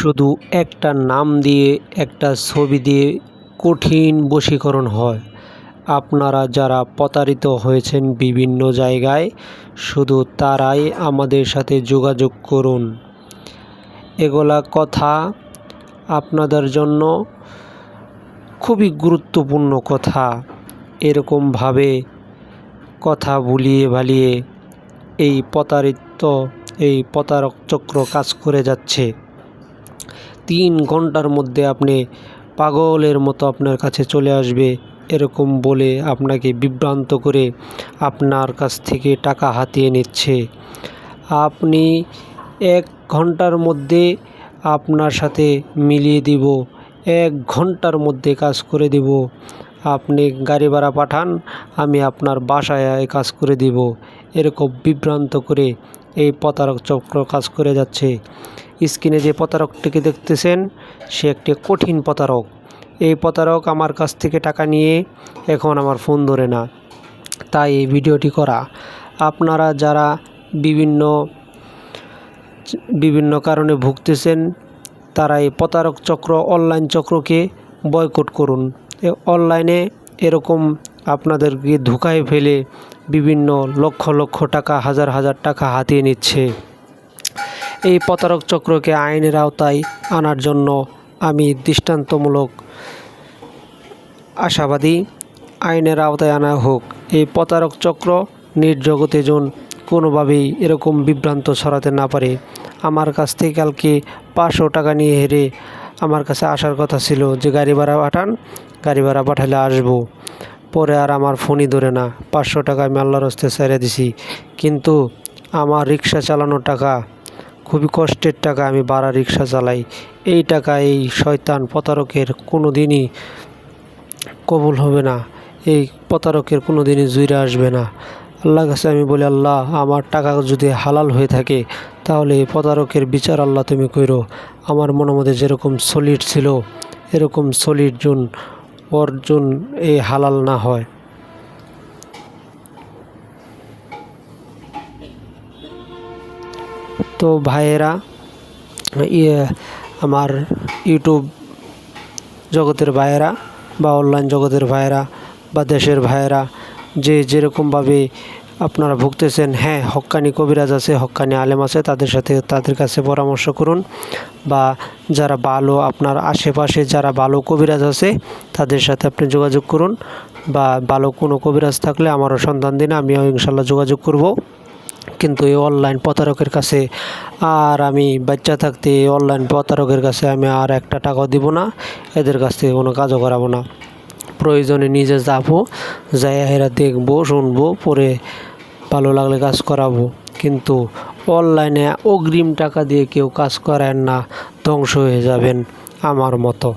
শুধু একটা নাম দিয়ে একটা ছবি দিয়ে কঠিন বশীকরণ হয়। আপনারা যারা প্রতারিত হয়েছেন বিভিন্ন জায়গায়, শুধু তারাই আমাদের সাথে যোগাযোগ করুন। এগুলা কথা আপনাদের জন্য খুবই গুরুত্বপূর্ণ কথা। এরকমভাবে কথা ভুলিয়ে ভালিয়ে এই প্রতারক চক্র কাজ করে যাচ্ছে। 3 ঘন্টার মধ্যে আপনি পাগলের মতো আপনার কাছে চলে আসবে এরকম বলে আপনাকে বিভ্রান্ত করে আপনার কাছ থেকে টাকা হাতিয়ে নিচ্ছে। আপনি 1 ঘন্টার মধ্যে আপনার সাথে মিলিয়ে দিব, 1 ঘন্টার মধ্যে কাজ করে দিব। আপনি গাড়ি ভাড়া পাঠান, আমি আপনার বাসায় কাজ করে দিব। এরকম বিভ্রান্ত করে এই প্রতারক চক্র কাজ করে যাচ্ছে। স্ক্রিনে যে প্রতারকটিকে দেখতেছেন, সে একটি কঠিন প্রতারক। এই প্রতারক আমার কাছ থেকে টাকা নিয়ে এখন আমার ফোন ধরে না, তাই এই ভিডিওটি করা। আপনারা যারা বিভিন্ন কারণে ভুগতেছেন, তারা এই প্রতারক চক্র, অনলাইন চক্রকে বয়কট করুন। অনলাইনে এরকম আপনাদেরকে ধোঁকায় ফেলে বিভিন্ন লক্ষ লক্ষ টাকা, হাজার হাজার টাকা হাতিয়ে নিচ্ছে। এই প্রতারক চক্রকে আইনের আওতায় আনার জন্য আমি দৃষ্টান্তমূলক আশাবাদী। আইনের আওতায় আনা হোক। এই প্রতারক চক্র নির্জগতে যেন কোনোভাবেই এরকম বিভ্রান্ত ছড়াতে না পারে। আমার কাছ থেকে কালকে 500 টাকা নিয়ে হেরে আমার কাছে আসার কথা ছিল যে গাড়ি ভাড়া পাঠান, গাড়ি ভাড়া পাঠালে আসবো। পরে আর আমার ফোনই ধরে না। 500 টাকা আমি আল্লাহর হস্তে ছেড়ে দিছি, কিন্তু আমার রিক্সা চালানোর টাকা, খুবই কষ্টের টাকা, আমি ভাড়া রিক্সা চালাই। এই টাকা এই শয়তান প্রতারকের কোনো দিনই কবুল হবে না। এই প্রতারকের কোনো দিনই জুইরা আসবে না। আল্লাহর কাছে আমি বলি, আল্লাহ, আমার টাকা যদি হালাল হয়ে থাকে তাহলে এই প্রতারকের বিচার আল্লাহ তুমি কইরো। আমার মনের মধ্যে যেরকম সলিড ছিল, এরকম সলিড অর্জন এই হালাল না হয়। তো ভাইয়েরা, আমার ইউটিউব জগতের ভাইয়েরা বা অনলাইন জগতের ভাইয়েরা বা দেশের ভাইয়েরা, যে যেরকমভাবে আপনারা ভুগতেছেন, হ্যাঁ, হক্কানি কবিরাজ আছে, হক্কানি আলেম আছে, তাদের কাছে পরামর্শ করুন। বা যারা ভালো, আপনার আশেপাশে যারা ভালো কবিরাজ আছে তাদের সাথে আপনি যোগাযোগ করুন। বা ভালো কোনো কবিরাজ থাকলে আমারও সন্ধান দিন, আমিও ইনশাল্লাহ যোগাযোগ করব। কিন্তু এই অনলাইন প্রতারকের কাছে আর আমি বাচ্চা থাকতে এই অনলাইন প্রতারকের কাছে আমি আর একটা টাকাও দিব না, এদের কাছ থেকে কোনো কাজও করাবো না। প্রয়োজনে নিজে যাবো, যাই এরা দেখবো, শুনবো, পরে ভালো লাগলে কাজ করাবো। কিন্তু অনলাইনে অগ্রিম টাকা দিয়ে কেউ কাজ করায় না, ধ্বংস হয়ে যাবেন আমার মতো।